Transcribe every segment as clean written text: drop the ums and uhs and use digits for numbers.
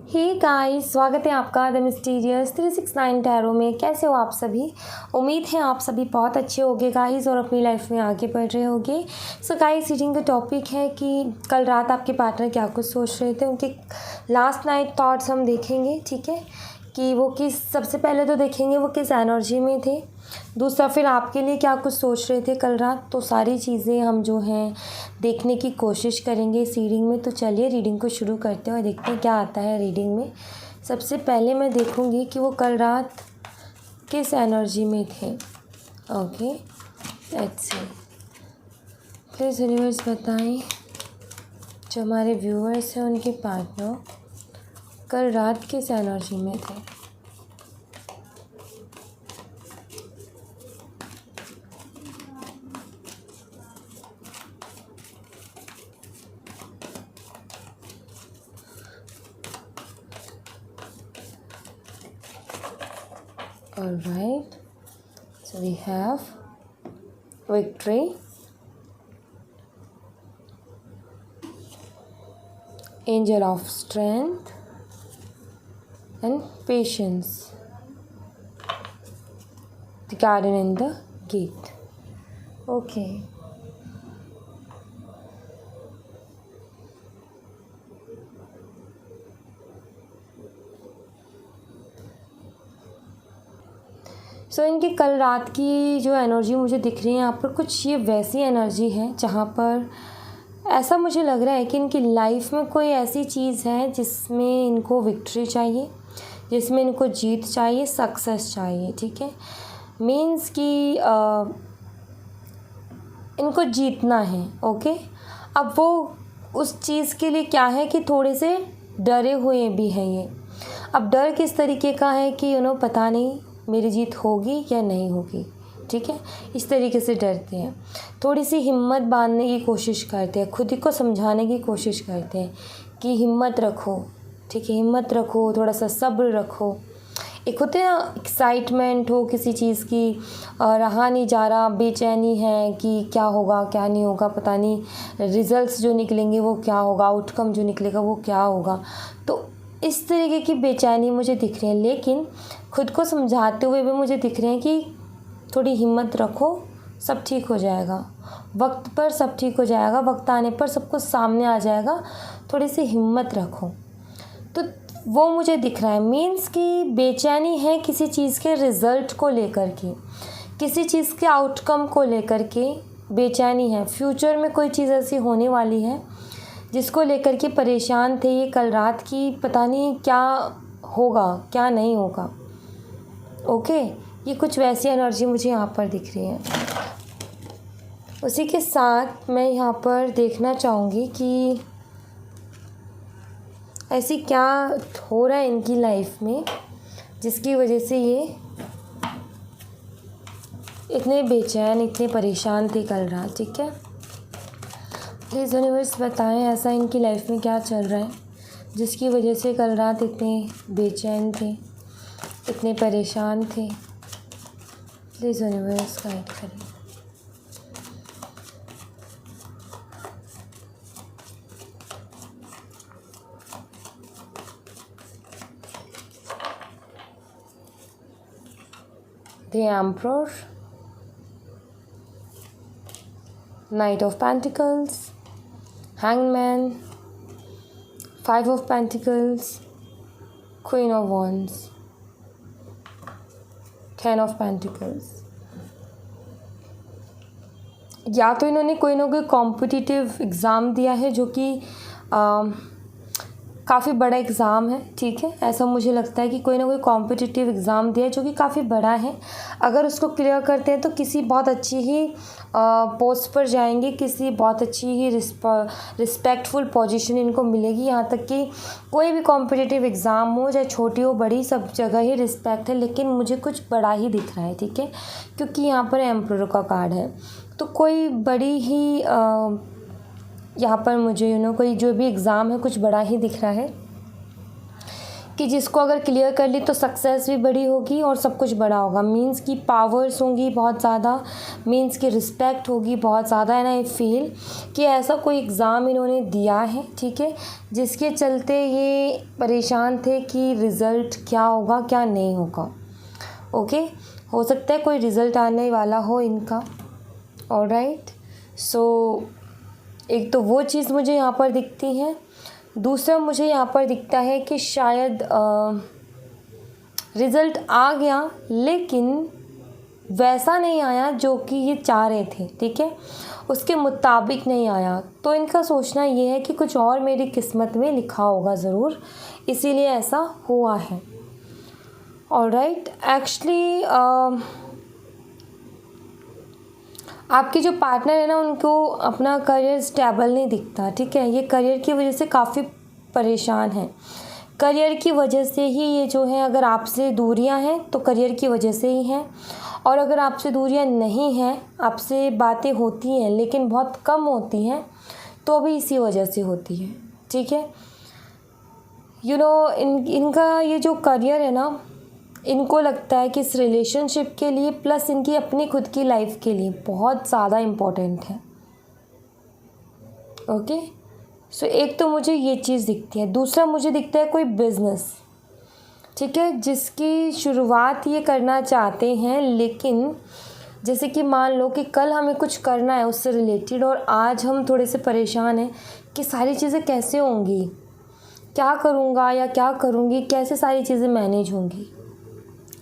Hey guys, स्वागत है आपका द मिस्टीरियस 369 टैरो में। कैसे हो आप सभी? उम्मीद है आप सभी बहुत अच्छे होंगे गाइस और अपनी लाइफ में आगे बढ़ रहे होंगे। सो गाइस, रीडिंग का टॉपिक है कि कल रात आपके पार्टनर क्या कुछ सोच रहे थे, उनके लास्ट नाइट थॉट्स हम देखेंगे। ठीक है, कि वो सबसे पहले तो देखेंगे वो किस एनर्जी में थे, दूसरा फिर आपके लिए क्या कुछ सोच रहे थे कल रात। तो सारी चीज़ें हम जो हैं देखने की कोशिश करेंगे इस रीडिंग में। तो चलिए रीडिंग को शुरू करते हैं और देखते हैं क्या आता है रीडिंग में। सबसे पहले मैं देखूंगी कि वो कल रात किस एनर्जी में थे। Okay, let's see. Please universe बताएं जो हमारे व्यूअर्स हैं उनके पार्टनर कल रात किस एनर्जी में थे। All right, so we have victory, angel of strength and patience, the garden and the gate. Okay, सो इनकी कल रात की जो एनर्जी मुझे दिख रही है यहाँ पर, कुछ ये वैसी एनर्जी है जहाँ पर ऐसा मुझे लग रहा है कि इनकी लाइफ में कोई ऐसी चीज़ है जिसमें इनको विक्ट्री चाहिए, जिसमें इनको जीत चाहिए, सक्सेस चाहिए। ठीक है, मीन्स कि इनको जीतना है। ओके, अब वो उस चीज़ के लिए क्या है कि थोड़े से डरे हुए भी हैं ये। अब डर किस तरीके का है कि पता नहीं मेरी जीत होगी या नहीं होगी। ठीक है, इस तरीके से डरते हैं, थोड़ी सी हिम्मत बांधने की कोशिश करते हैं, खुद ही को समझाने की कोशिश करते हैं कि हिम्मत रखो। ठीक है, हिम्मत रखो, थोड़ा सा सब्र रखो। एक होते हैं ना, एक्साइटमेंट हो किसी चीज़ की, रहा नहीं जा रहा, बेचैनी है कि क्या होगा क्या नहीं होगा, पता नहीं रिजल्ट्स जो निकलेंगे वो क्या होगा, आउटकम जो निकलेगा वो क्या होगा। तो इस तरीके की बेचैनी मुझे दिख रही है, लेकिन खुद को समझाते हुए भी मुझे दिख रहे हैं कि थोड़ी हिम्मत रखो, सब ठीक हो जाएगा, वक्त पर सब ठीक हो जाएगा, वक्त आने पर सब कुछ सामने आ जाएगा, थोड़ी सी हिम्मत रखो। तो वो मुझे दिख रहा है, मीन्स कि बेचैनी है किसी चीज़ के रिज़ल्ट को लेकर के, किसी चीज़ के आउटकम को लेकर के बेचैनी है। फ्यूचर में कोई चीज़ ऐसी होने वाली है जिसको लेकर के परेशान थे ये कल रात की, पता नहीं क्या होगा क्या नहीं होगा। ओके, ये कुछ वैसी एनर्जी मुझे यहाँ पर दिख रही है। उसी के साथ मैं यहाँ पर देखना चाहूँगी कि ऐसी क्या हो रहा है इनकी लाइफ में जिसकी वजह से ये इतने बेचैन, इतने परेशान थे कल रात। ठीक है, प्लीज़ यूनिवर्स बताएं ऐसा इनकी लाइफ में क्या चल रहा है जिसकी वजह से कल रात इतने बेचैन थे, इतने परेशान थे। प्लीज़ यूनिवर्स गाइड करें। The Emperor, Knight of Pentacles, Hangman, Five of Pentacles, Queen of Wands, Ten of Pentacles। या तो इन्होंने कोई ना कोई कॉम्पिटिटिव एग्ज़ाम दिया है जो कि काफ़ी बड़ा एग्ज़ाम है। ठीक है, ऐसा मुझे लगता है कि कोई ना कोई कॉम्पिटिटिव एग्ज़ाम दिया है जो कि काफ़ी बड़ा है। अगर उसको क्लियर करते हैं तो किसी बहुत अच्छी ही पोस्ट पर जाएंगे, किसी बहुत अच्छी ही रिस्पेक्टफुल पोजीशन इनको मिलेगी। यहाँ तक कि कोई भी कॉम्पिटिटिव एग्ज़ाम हो, चाहे छोटी हो बड़ी, सब जगह ही रिस्पेक्ट है, लेकिन मुझे कुछ बड़ा ही दिख रहा है। ठीक है, क्योंकि यहाँ पर एम्परर का कार्ड है, तो कोई बड़ी ही यहाँ पर मुझे कोई जो भी एग्ज़ाम है कुछ बड़ा ही दिख रहा है कि जिसको अगर क्लियर कर ली तो सक्सेस भी बड़ी होगी और सब कुछ बड़ा होगा। मीन्स की पावर्स होंगी बहुत ज़्यादा, मीन्स की रिस्पेक्ट होगी बहुत ज़्यादा। एंड आई फील कि ऐसा कोई एग्ज़ाम इन्होंने दिया है, ठीक है, जिसके चलते ये परेशान थे कि रिज़ल्ट क्या होगा क्या नहीं होगा। ओके, हो सकता है कोई रिज़ल्ट आने वाला हो इनका। ऑलराइट, सो एक तो वो चीज़ मुझे यहाँ पर दिखती है। दूसरा मुझे यहाँ पर दिखता है कि शायद रिज़ल्ट आ गया लेकिन वैसा नहीं आया जो कि ये चाह रहे थे, ठीक है, उसके मुताबिक नहीं आया। तो इनका सोचना ये है कि कुछ और मेरी किस्मत में लिखा होगा ज़रूर, इसीलिए ऐसा हुआ है। ऑलराइट, एक्चुअली आपके जो पार्टनर है ना, उनको अपना करियर स्टेबल नहीं दिखता, ठीक है। ये करियर की वजह से काफ़ी परेशान है। करियर की वजह से ही ये जो है, अगर आपसे दूरियां हैं तो करियर की वजह से ही हैं, और अगर आपसे दूरियां नहीं हैं, आपसे बातें होती हैं लेकिन बहुत कम होती हैं, तो भी इसी वजह से होती है, ठीक है। इनका ये जो करियर है ना, इनको लगता है कि इस रिलेशनशिप के लिए प्लस इनकी अपनी खुद की लाइफ के लिए बहुत ज़्यादा इम्पोर्टेंट है। ओके, सो एक तो मुझे ये चीज़ दिखती है। दूसरा मुझे दिखता है कोई बिज़नेस, ठीक है, जिसकी शुरुआत ये करना चाहते हैं, लेकिन जैसे कि मान लो कि कल हमें कुछ करना है उससे रिलेटेड और आज हम थोड़े से परेशान हैं कि सारी चीज़ें कैसे होंगी, क्या करूँगा या क्या करूँगी, कैसे सारी चीज़ें मैनेज होंगी,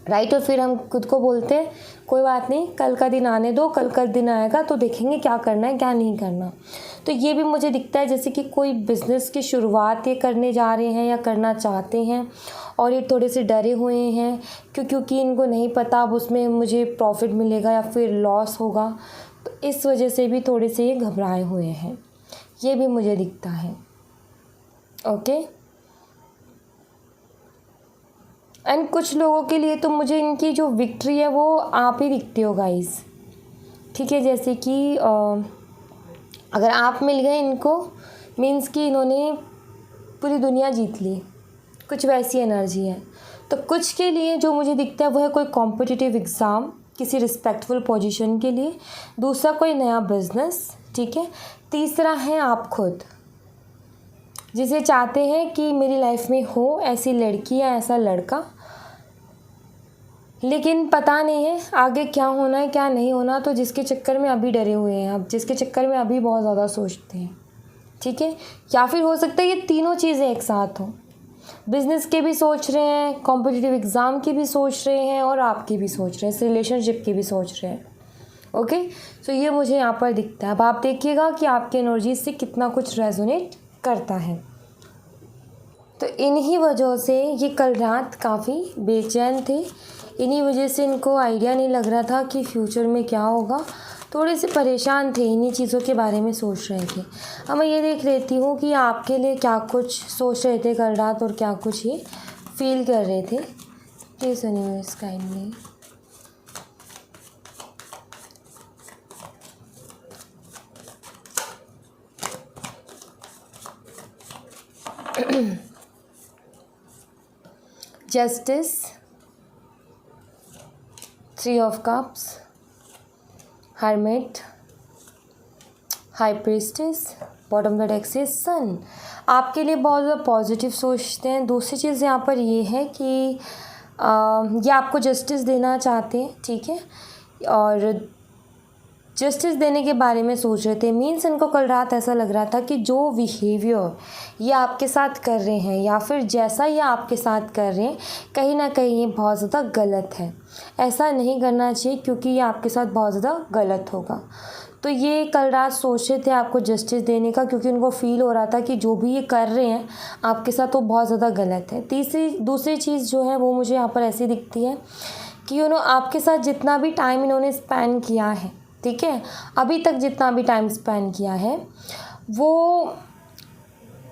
राइट। और फिर हम खुद को बोलते हैं कोई बात नहीं, कल का दिन आने दो, कल का दिन आएगा तो देखेंगे क्या करना है क्या नहीं करना। तो ये भी मुझे दिखता है जैसे कि कोई बिज़नेस की शुरुआत ये करने जा रहे हैं या करना चाहते हैं और ये थोड़े से डरे हुए हैं क्योंकि इनको नहीं पता अब उसमें मुझे प्रॉफिट मिलेगा या फिर लॉस होगा, तो इस वजह से भी थोड़े से ये घबराए हुए हैं, ये भी मुझे दिखता है। ओके, एंड कुछ लोगों के लिए तो मुझे इनकी जो विक्ट्री है वो आप ही दिखती हो गाइस, ठीक है। जैसे कि अगर आप मिल गए इनको, मीन्स कि इन्होंने पूरी दुनिया जीत ली, कुछ वैसी एनर्जी है। तो कुछ के लिए जो मुझे दिखता है वो है कोई कॉम्पिटिटिव एग्ज़ाम किसी रिस्पेक्टफुल पोजीशन के लिए, दूसरा कोई नया बिज़नेस, ठीक है, तीसरा है आप खुद, जिसे चाहते हैं कि मेरी लाइफ में हो ऐसी लड़की या ऐसा लड़का, लेकिन पता नहीं है आगे क्या होना है क्या नहीं होना, तो जिसके चक्कर में अभी डरे हुए हैं, अब जिसके चक्कर में अभी बहुत ज़्यादा सोचते हैं, ठीक है। या फिर हो सकता है ये तीनों चीज़ें एक साथ हो, बिज़नेस के भी सोच रहे हैं, कॉम्पिटिटिव एग्ज़ाम की भी सोच रहे हैं और आपकी भी सोच रहे हैं, इस रिलेशनशिप की भी सोच रहे हैं। ओके, सो ये मुझे यहाँ पर दिखता है। अब आप देखिएगा कि आपकी एनर्जी से कितना कुछ रेजोनेट करता है। तो इन्हीं वजहों से ये कल रात काफ़ी बेचैन थे, इन्हीं वजह से इनको आइडिया नहीं लग रहा था कि फ्यूचर में क्या होगा, थोड़े से परेशान थे, इन्हीं चीज़ों के बारे में सोच रहे थे। अब मैं ये देख लेती हूँ कि आपके लिए क्या कुछ सोच रहे थे कल रात और क्या कुछ ये फील कर रहे थे। प्लीज़ सुनिए इस kindly. Justice, 3 of cups, hermit, high priestess, bottom the deck से सन। आपके लिए बहुत ज़्यादा पॉजिटिव सोचते हैं। दूसरी चीज़ यहाँ पर ये है कि ये आपको जस्टिस देना चाहते हैं, ठीक है, और जस्टिस देने के बारे में सोच रहे थे। मीन्स इनको कल रात ऐसा लग रहा था कि जो बिहेवियर ये आपके साथ कर रहे हैं या फिर जैसा ये आपके साथ कर रहे हैं, कहीं ना कहीं ये बहुत ज़्यादा गलत है, ऐसा नहीं करना चाहिए क्योंकि ये आपके साथ बहुत ज़्यादा गलत होगा। तो ये कल रात सोच रहे थे आपको जस्टिस देने का, क्योंकि उनको फ़ील हो रहा था कि जो भी ये कर रहे हैं आपके साथ वो बहुत ज़्यादा गलत है। दूसरी चीज़ जो है वो मुझे यहाँ पर ऐसी दिखती है कि आपके साथ जितना भी टाइम इन्होंने स्पेंड किया है, ठीक है, अभी तक जितना भी टाइम स्पेंड किया है वो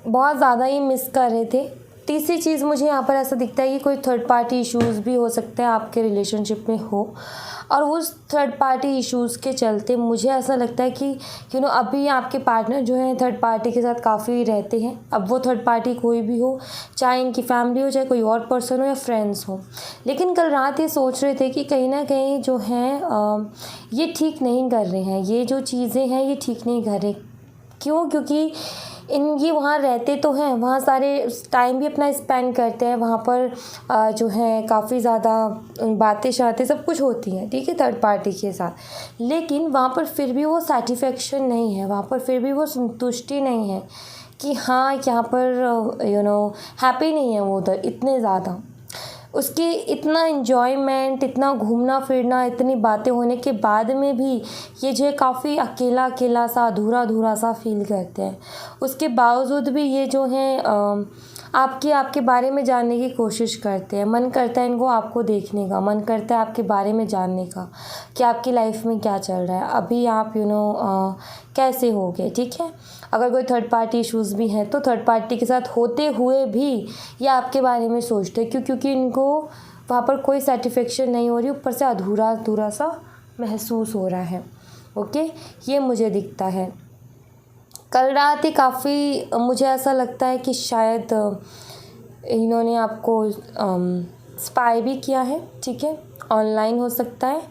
बहुत ज़्यादा ही मिस कर रहे थे, तीसरी चीज़ मुझे यहाँ पर ऐसा दिखता है कि कोई थर्ड पार्टी इश्यूज़ भी हो सकते हैं आपके रिलेशनशिप में हो, और उस थर्ड पार्टी इश्यूज़ के चलते मुझे ऐसा लगता है कि अभी आपके पार्टनर जो हैं थर्ड पार्टी के साथ काफ़ी रहते हैं। अब वो थर्ड पार्टी कोई भी हो, चाहे इनकी फैमिली हो, चाहे कोई और पर्सन हो या फ्रेंड्स हो, लेकिन कल रात ये सोच रहे थे कि कहीं ना कहीं जो हैं ये ठीक नहीं कर रहे हैं, ये जो चीज़ें हैं ये ठीक नहीं कर रहे। क्यों? क्योंकि ये वहाँ रहते तो हैं, वहाँ सारे टाइम भी अपना स्पेंड करते हैं, वहाँ पर जो है काफ़ी ज़्यादा बातें शातें सब कुछ होती हैं, ठीक है, थर्ड पार्टी के साथ, लेकिन वहाँ पर फिर भी वो सेटिस्फेक्शन नहीं है, वहाँ पर फिर भी वो संतुष्टि नहीं है कि हाँ यहाँ पर हैप्पी नहीं है वो उधर इतने ज़्यादा। उसके इतना इन्जॉयमेंट, इतना घूमना फिरना, इतनी बातें होने के बाद में भी ये जो है काफ़ी अकेला अकेला सा, अधूरा अधूरा सा फील करते हैं। उसके बावजूद भी ये जो हैं आपके बारे में जानने की कोशिश करते हैं। मन करता है इनको आपको देखने का, मन करता है आपके बारे में जानने का कि आपकी लाइफ में क्या चल रहा है, अभी आप कैसे हो गए, ठीक है। अगर कोई थर्ड पार्टी इश्यूज़ भी हैं तो थर्ड पार्टी के साथ होते हुए भी ये आपके बारे में सोचते हैं, क्योंकि इनको वहाँ पर कोई सेटिस्फेक्शन नहीं हो रही, ऊपर से अधूरा अधूरा सा महसूस हो रहा है। ओके, ये मुझे दिखता है। कल रात ही काफ़ी मुझे ऐसा लगता है कि शायद इन्होंने आपको स्पाई भी किया है, ठीक है, ऑनलाइन हो सकता है,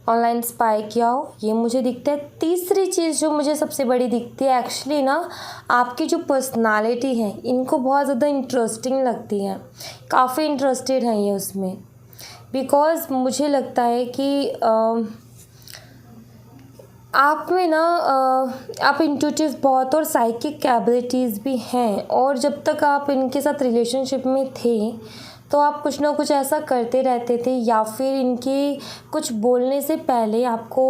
ऑनलाइन स्पाई किया हो, ये मुझे दिखता है। तीसरी चीज़ जो मुझे सबसे बड़ी दिखती है, एक्चुअली ना आपकी जो पर्सनालिटी है इनको बहुत ज़्यादा इंटरेस्टिंग लगती है, काफ़ी इंटरेस्टेड हैं ये उसमें, बिकॉज़ मुझे लगता है कि आप में ना आप इंट्यूटिव बहुत और साइकिक एबिलिटीज़ भी हैं, और जब तक आप इनके साथ रिलेशनशिप में थे तो आप कुछ ना कुछ ऐसा करते रहते थे, या फिर इनके कुछ बोलने से पहले आपको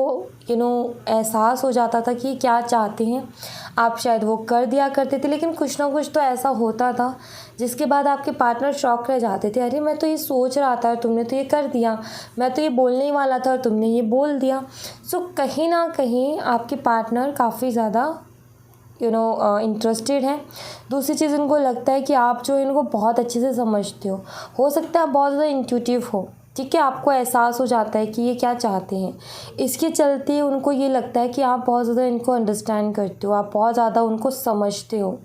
एहसास हो जाता था कि क्या चाहते हैं, आप शायद वो कर दिया करते थे। लेकिन कुछ ना कुछ तो ऐसा होता था जिसके बाद आपके पार्टनर शॉक रह जाते थे, अरे मैं तो ये सोच रहा था और तुमने तो ये कर दिया, मैं तो ये बोलने ही वाला था और तुमने ये बोल दिया। सो कहीं ना कहीं आपके पार्टनर काफ़ी ज़्यादा इंटरेस्टेड हैं। दूसरी चीज़, उनको लगता है कि आप जो इनको बहुत अच्छे से समझते हो सकता है आप बहुत ज़्यादा इंट्यूटिव हो, ठीक है, आपको एहसास हो जाता है कि ये क्या चाहते हैं, इसके चलते उनको ये लगता है कि आप बहुत ज़्यादा इनको अंडरस्टैंड करते हो, आप बहुत ज़्यादा उनको समझते हो,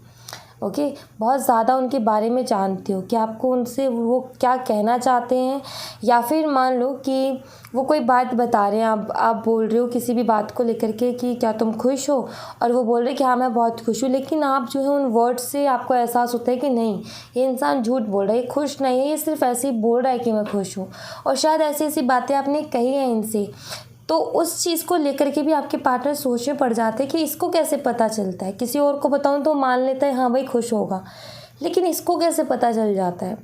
ओके, बहुत ज़्यादा उनके बारे में जानते हो कि आपको उनसे वो क्या कहना चाहते हैं। या फिर मान लो कि वो कोई बात बता रहे हैं, आप बोल रहे हो किसी भी बात को लेकर के कि क्या तुम खुश हो, और वो बोल रहे कि हाँ मैं बहुत खुश हूँ, लेकिन आप जो है उन वर्ड्स से आपको एहसास होता है कि नहीं, ये इंसान झूठ बोल रहा है, ये खुश नहीं है, ये सिर्फ ऐसे ही बोल रहा है कि मैं खुश हूँ, और शायद ऐसी ऐसी बातें आपने कही हैं इनसे। तो उस चीज़ को लेकर के भी आपके पार्टनर सोच में पड़ जाते हैं कि इसको कैसे पता चलता है, किसी और को बताऊं तो मान लेता है हाँ भाई खुश होगा, लेकिन इसको कैसे पता चल जाता है।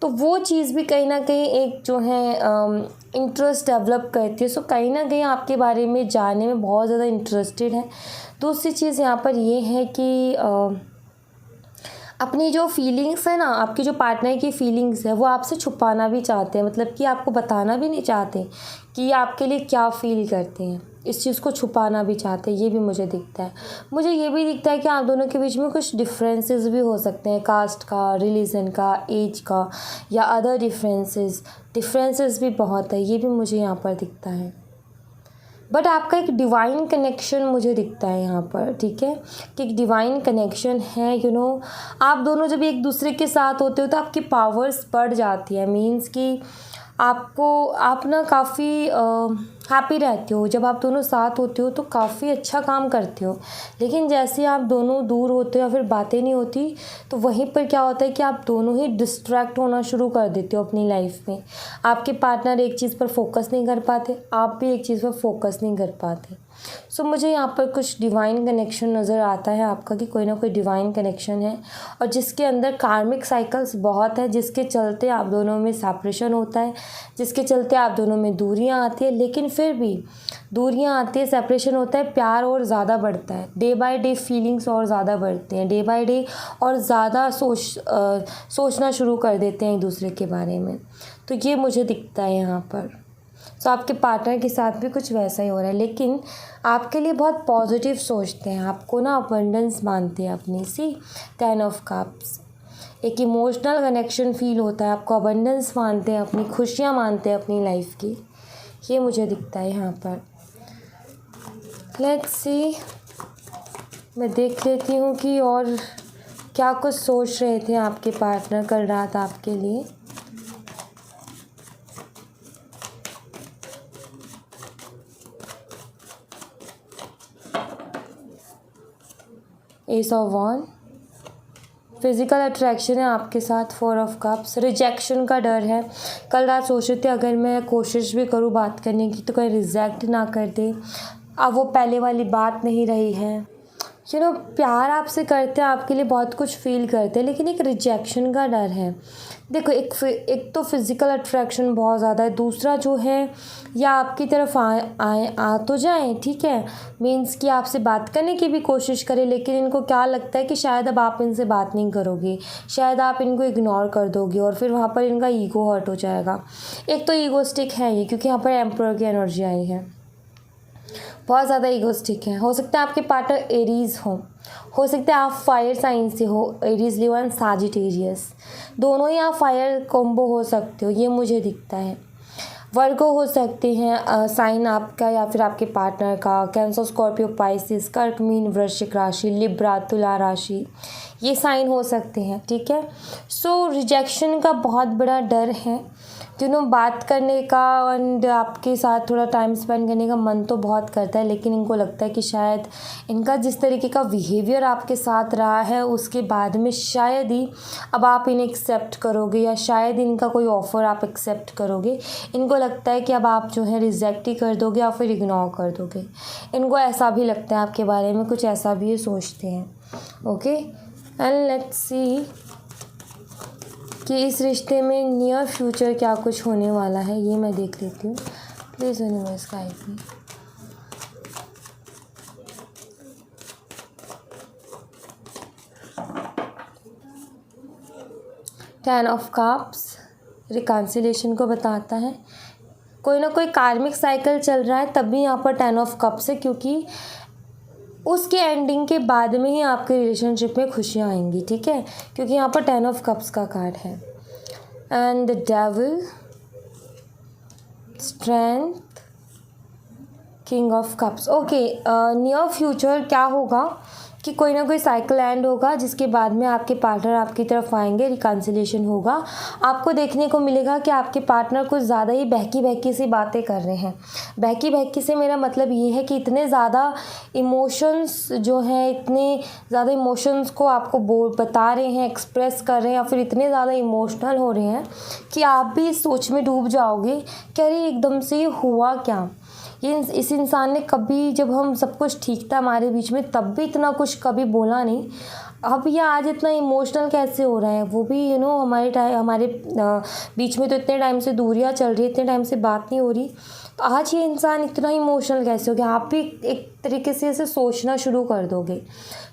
तो वो चीज़ भी कहीं ना कहीं एक जो है इंटरेस्ट डेवलप करती है। सो कहीं ना कहीं आपके बारे में जानने में बहुत ज़्यादा इंटरेस्टेड है। दूसरी चीज़ यहाँ पर ये है कि अपनी जो फीलिंग्स है ना, आपकी जो पार्टनर की फीलिंग्स है वो आपसे छुपाना भी चाहते हैं, मतलब कि आपको बताना भी नहीं चाहते कि आपके लिए क्या फ़ील करते हैं, इस चीज़ को छुपाना भी चाहते हैं, ये भी मुझे दिखता है। मुझे ये भी दिखता है कि आप दोनों के बीच में कुछ डिफरेंसेस भी हो सकते हैं, कास्ट का, रिलीजन का, एज का, या अदर डिफरेंसेस भी बहुत है, ये भी मुझे यहाँ पर दिखता है। बट आपका एक डिवाइन कनेक्शन मुझे दिखता है यहाँ पर, ठीक है, कि एक डिवाइन कनेक्शन है। आप दोनों जब एक दूसरे के साथ होते हो तो आपकी पावर्स बढ़ जाती है, मीन्स कि आप ना काफ़ी हैप्पी रहते हो, जब आप दोनों साथ होते हो तो काफ़ी अच्छा काम करते हो। लेकिन जैसे आप दोनों दूर होते हो या फिर बातें नहीं होती, तो वहीं पर क्या होता है कि आप दोनों ही डिस्ट्रैक्ट होना शुरू कर देते हो अपनी लाइफ में। आपके पार्टनर एक चीज़ पर फोकस नहीं कर पाते, आप भी एक चीज़ पर फोकस नहीं कर पाते। सो मुझे यहाँ पर कुछ डिवाइन कनेक्शन नज़र आता है आपका, कि कोई ना कोई डिवाइन कनेक्शन है, और जिसके अंदर कार्मिक साइकिल्स बहुत है, जिसके चलते आप दोनों में सेपरेशन होता है, जिसके चलते आप दोनों में दूरियां आती है। लेकिन फिर भी दूरियां आती है, सेपरेशन होता है, प्यार और ज़्यादा बढ़ता है, डे बाय डे फीलिंग्स और ज़्यादा बढ़ते हैं, डे बाय डे और ज़्यादा सोचना शुरू कर देते हैं एक दूसरे के बारे में। तो ये मुझे दिखता है यहाँ पर। तो आपके पार्टनर के साथ भी कुछ वैसा ही हो रहा है, लेकिन आपके लिए बहुत पॉजिटिव सोचते हैं, आपको ना अबंडेंस मानते हैं अपनी। सी 10 ऑफ कप्स, एक इमोशनल कनेक्शन फील होता है, आपको अबंडेंस मानते हैं, अपनी खुशियाँ मानते हैं अपनी लाइफ की, ये मुझे दिखता है यहाँ पर। लेट्स सी, मैं देख लेती हूँ कि और क्या कुछ सोच रहे थे आपके पार्टनर कल रात आपके लिए। Ace of wands, physical attraction है आपके साथ। 4 ऑफ कप्स, रिजेक्शन का डर है। कल रात सोच रहे थे अगर मैं कोशिश भी करूँ बात करने की तो कोई रिजेक्ट ना कर दे। अब वो पहले वाली बात नहीं रही है। प्यार आपसे करते हैं, आपके लिए बहुत कुछ फील करते हैं, लेकिन एक रिजेक्शन का डर है। देखो, एक तो फिज़िकल अट्रैक्शन बहुत ज़्यादा है, दूसरा जो है या आपकी तरफ आ तो जाएं, ठीक है, मीन्स कि आपसे बात करने की भी कोशिश करें, लेकिन इनको क्या लगता है कि शायद अब आप इनसे बात नहीं करोगे, शायद आप इनको इग्नोर कर दोगे और फिर वहाँ पर इनका ईगो हर्ट हो जाएगा। एक तो ईगोस्टिक है ये, क्योंकि यहाँ पर एम्परर की एनर्जी आई है, बहुत ज़्यादा ईगोस्टिक है। हो सकता है आपके पार्टनर एरीज़ हो सकता है आप फायर साइन से हो, एरीज़, लियो एंड सैजिटेरियस, दोनों ही आप फायर कॉम्बो हो सकते हो, ये मुझे दिखता है। वर्गो हो सकते हैं साइन आपका या फिर आपके पार्टनर का, कैंसर, स्कॉर्पियो, पाइसिस, कर्क, मीन, वृश्चिक राशि, लिब्रा, तुला राशि, ये साइन हो सकते हैं, ठीक है। सो रिजेक्शन का बहुत बड़ा डर है। बात करने का एंड आपके साथ थोड़ा टाइम स्पेंड करने का मन तो बहुत करता है, लेकिन इनको लगता है कि शायद इनका जिस तरीके का बिहेवियर आपके साथ रहा है उसके बाद में शायद ही अब आप इन्हें एक्सेप्ट करोगे, या शायद इनका कोई ऑफ़र आप एक्सेप्ट करोगे। इनको लगता है कि अब आप जो है रिजेक्ट ही कर दोगे या फिर इग्नोर कर दोगे। इनको ऐसा भी लगता है आपके बारे में, कुछ ऐसा भी ये सोचते हैं। ओके, एंड लेट्स सी कि इस रिश्ते में नियर फ्यूचर क्या कुछ होने वाला है, ये मैं देख लेती हूँ। Please universe guide me. Ten of cups reconciliation को बताता है। कोई ना कोई कार्मिक साइकिल चल रहा है, तब भी यहाँ पर 10 ऑफ कप्स है, क्योंकि उसके एंडिंग के बाद में ही आपके रिलेशनशिप में खुशियाँ आएंगी, ठीक है, क्योंकि यहाँ पर 10 ऑफ कप्स का कार्ड है। And the devil, strength, king of cups. Okay, near future क्या होगा कि कोई ना कोई साइकिल एंड होगा, जिसके बाद में आपके पार्टनर आपकी तरफ आएंगे, रिकन्सिलिएशन होगा। आपको देखने को मिलेगा कि आपके पार्टनर कुछ ज़्यादा ही बहकी सी बातें कर रहे हैं। बहकी से मेरा मतलब ये है कि इतने ज़्यादा इमोशंस जो हैं, इतने ज़्यादा इमोशंस को आपको बता रहे हैं, एक्सप्रेस कर रहे हैं, या फिर इतने ज़्यादा इमोशनल हो रहे हैं कि आप भी इस सोच में डूब जाओगे कि अरे एकदम से ये हुआ क्या। इस इंसान ने कभी, जब हम सब कुछ ठीक था हमारे बीच में, तब भी इतना कुछ कभी बोला नहीं, अब ये आज इतना इमोशनल कैसे हो रहा है। वो भी हमारे बीच में तो इतने टाइम से दूरियां चल रही है, इतने टाइम से बात नहीं हो रही, तो आज ये इंसान इतना इमोशनल कैसे हो गया। आप भी एक तरीके से इसे सोचना शुरू कर दोगे।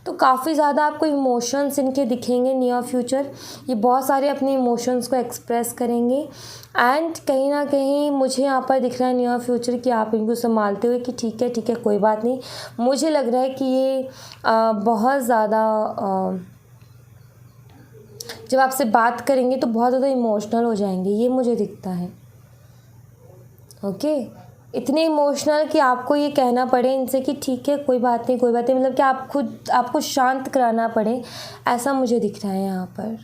तो काफ़ी ज़्यादा आपको इमोशंस इनके दिखेंगे नियर फ्यूचर। ये बहुत सारे अपने इमोशंस को एक्सप्रेस करेंगे, एंड कहीं ना कहीं मुझे यहाँ पर दिख रहा है नियर फ्यूचर कि आप इनको संभालते हुए कि ठीक है कोई बात नहीं। मुझे लग रहा है कि ये बहुत ज़्यादा जब आपसे बात करेंगे तो बहुत ज़्यादा इमोशनल हो जाएंगे, ये मुझे दिखता है। ओके, इतने इमोशनल कि आपको ये कहना पड़े इनसे कि ठीक है कोई बात नहीं, मतलब कि आपको शांत कराना पड़े, ऐसा मुझे दिख रहा है यहाँ पर।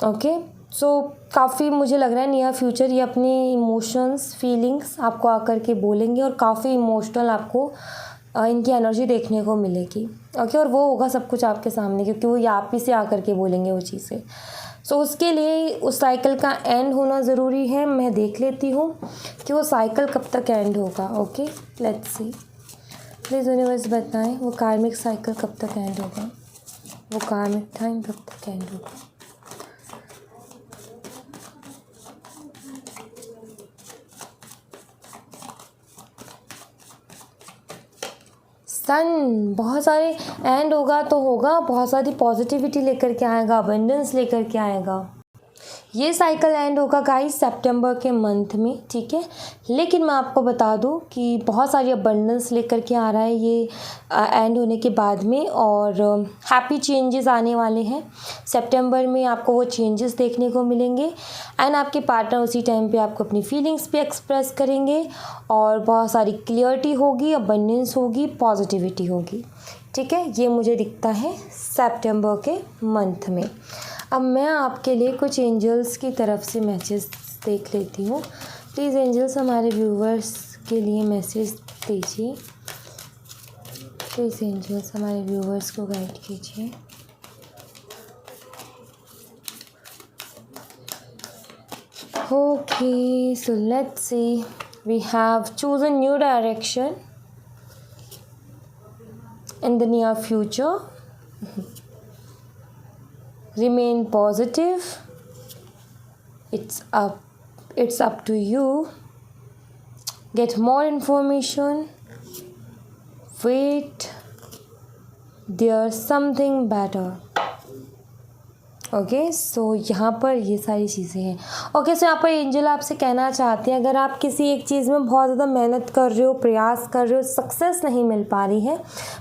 ओके, सो काफ़ी मुझे लग रहा है नियर फ्यूचर ये अपनी इमोशंस, फीलिंग्स आपको आकर के बोलेंगे, और काफ़ी इमोशनल आपको इनकी एनर्जी देखने को मिलेगी। ओके, और वो होगा सब कुछ आपके सामने, क्योंकि वो आप ही से आकर के बोलेंगे वो चीज़ें। सो उसके लिए उस साइकिल का एंड होना ज़रूरी है। मैं देख लेती हूँ कि वो साइकिल कब तक एंड होगा। Okay, let's see, please universe बताएं वो कार्मिक साइकिल कब तक एंड होगा, वो कार्मिक टाइम कब तक एंड होगा। सन, बहुत सारे एंड होगा तो होगा, बहुत सारी पॉजिटिविटी लेकर के आएगा, अबंडेंस लेकर के आएगा। ये साइकिल एंड होगा गाइस सितंबर के मंथ में, ठीक है। लेकिन मैं आपको बता दूं कि बहुत सारी अबंडेंस लेकर के आ रहा है ये एंड होने के बाद में, और हैप्पी चेंजेस आने वाले हैं सितंबर में। आपको वो चेंजेस देखने को मिलेंगे एंड आपके पार्टनर उसी टाइम पे आपको अपनी फीलिंग्स भी एक्सप्रेस करेंगे, और बहुत सारी क्लियरिटी होगी, अबंडेंस होगी, पॉजिटिविटी होगी, ठीक है। ये मुझे दिखता है सितंबर के मंथ में। अब मैं आपके लिए कुछ एंजल्स की तरफ से मैसेज देख लेती हूँ। प्लीज़ एंजल्स हमारे व्यूवर्स के लिए मैसेज दीजिए। प्लीज़ एंजल्स हमारे व्यूवर्स को गाइड कीजिए। Okay, so let's see, we have chosen new direction in the near future. Remain positive. It's up to you. Get more information. Wait. There's something better. Okay, so यहाँ पर ये सारी चीज़ें हैं। Okay, so यहाँ पर angel आपसे कहना चाहते हैं, अगर आप किसी एक चीज़ में बहुत ज़्यादा मेहनत कर रहे हो, प्रयास कर रहे हो, सक्सेस नहीं मिल पा रही है,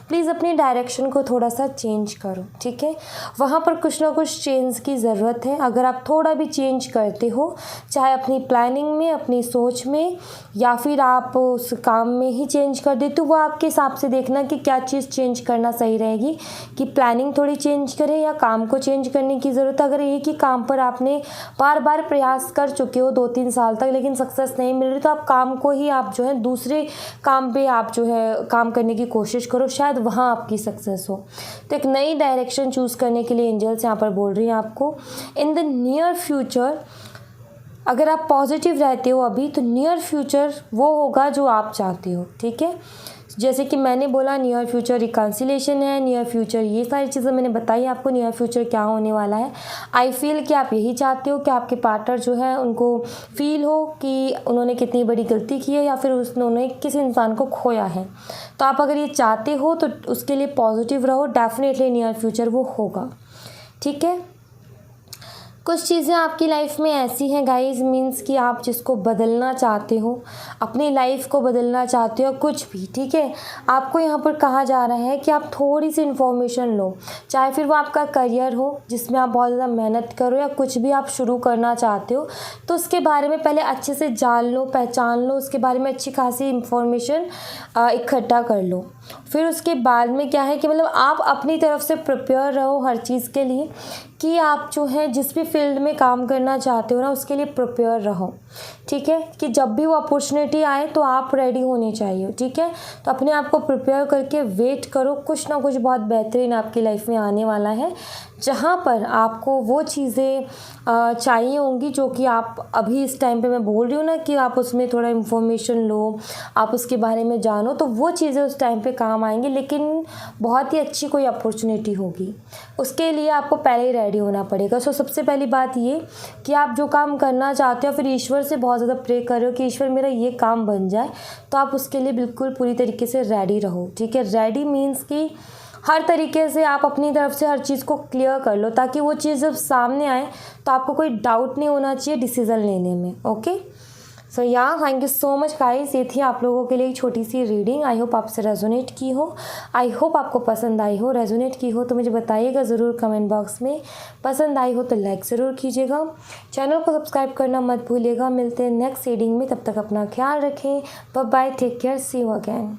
प्लीज़ अपनी डायरेक्शन को थोड़ा सा चेंज करो, ठीक है। वहाँ पर कुछ ना कुछ चेंज की ज़रूरत है। अगर आप थोड़ा भी चेंज करते हो, चाहे अपनी प्लानिंग में, अपनी सोच में, या फिर आप उस काम में ही चेंज कर देते हो, वो आपके हिसाब से देखना कि क्या चीज़ चेंज करना सही रहेगी, कि प्लानिंग थोड़ी चेंज करें या काम को चेंज करने की ज़रूरत। अगर एक ही काम पर आपने बार बार प्रयास कर चुके हो 2-3 साल तक, लेकिन सक्सेस नहीं मिल रही, तो आप काम को ही आप जो है दूसरे काम पे आप जो है काम करने की कोशिश करो, शायद वहाँ आपकी सक्सेस हो। तो एक नई डायरेक्शन चूज़ करने के लिए एंजल्स यहाँ पर बोल रही हैं आपको इन द नियर फ्यूचर। अगर आप पॉजिटिव रहते हो अभी, तो नियर फ्यूचर वो होगा जो आप चाहते हो, ठीक है। जैसे कि मैंने बोला नियर फ्यूचर रिकन्सिलेशन है, नियर फ्यूचर ये सारी चीज़ें मैंने बताई आपको नियर फ्यूचर क्या होने वाला है। आई फील कि आप यही चाहते हो कि आपके पार्टनर जो है उनको फील हो कि उन्होंने कितनी बड़ी गलती की है, या फिर उन्होंने किसी इंसान को खोया है। तो आप अगर ये चाहते हो तो उसके लिए पॉजिटिव रहो, डेफिनेटली नियर फ्यूचर वो होगा, ठीक है। कुछ चीज़ें आपकी लाइफ में ऐसी हैं गाइस, मीन्स कि आप जिसको बदलना चाहते हो, अपनी लाइफ को बदलना चाहते हो, कुछ भी, ठीक है। आपको यहाँ पर कहा जा रहा है कि आप थोड़ी सी इन्फॉर्मेशन लो, चाहे फिर वो आपका करियर हो जिसमें आप बहुत ज़्यादा मेहनत करो, या कुछ भी आप शुरू करना चाहते हो, तो उसके बारे में पहले अच्छे से जान लो, पहचान लो, उसके बारे में अच्छी खासी इन्फॉर्मेशन इकट्ठा कर लो। फिर उसके बाद में क्या है कि मतलब आप अपनी तरफ से प्रिपेयर रहो हर चीज़ के लिए, कि आप जो है जिस भी फील्ड में काम करना चाहते हो ना, उसके लिए प्रिपेयर रहो, ठीक है। कि जब भी वो अपॉर्चुनिटी आए तो आप रेडी होने चाहिए, ठीक है। तो अपने आप को प्रिपेयर करके वेट करो, कुछ ना कुछ बहुत बेहतरीन आपकी लाइफ में आने वाला है, जहाँ पर आपको वो चीज़ें चाहिए होंगी जो कि आप अभी इस टाइम पे मैं बोल रही हूँ ना, कि आप उसमें थोड़ा इन्फॉर्मेशन लो, आप उसके बारे में जानो, तो वो चीज़ें उस टाइम पे काम आएंगी। लेकिन बहुत ही अच्छी कोई अपॉर्चुनिटी होगी, उसके लिए आपको पहले ही रेडी होना पड़ेगा। सो सबसे पहली बात ये कि आप जो काम करना चाहते हो, फिर ईश्वर से बहुत ज़्यादा प्रे कर रहे हो कि ईश्वर मेरा ये काम बन जाए, तो आप उसके लिए बिल्कुल पूरी तरीके से रेडी रहो, ठीक है। रेडी मीन्स कि हर तरीके से आप अपनी तरफ से हर चीज़ को क्लियर कर लो, ताकि वो चीज़ जब सामने आए तो आपको कोई डाउट नहीं होना चाहिए डिसीज़न लेने में, ओके। सो या thank you so much guys, ये थी आप लोगों के लिए एक छोटी सी रीडिंग। आई होप आपसे रेजोनेट की हो, आई होप आपको पसंद आई हो। रेजोनेट की हो तो मुझे बताइएगा ज़रूर कमेंट बॉक्स में। पसंद आई हो तो लाइक ज़रूर कीजिएगा, चैनल को सब्सक्राइब करना मत भूलिएगा। मिलते हैं नेक्स्ट रीडिंग में, तब तक अपना ख्याल रखें। Bye bye, take care, see you again.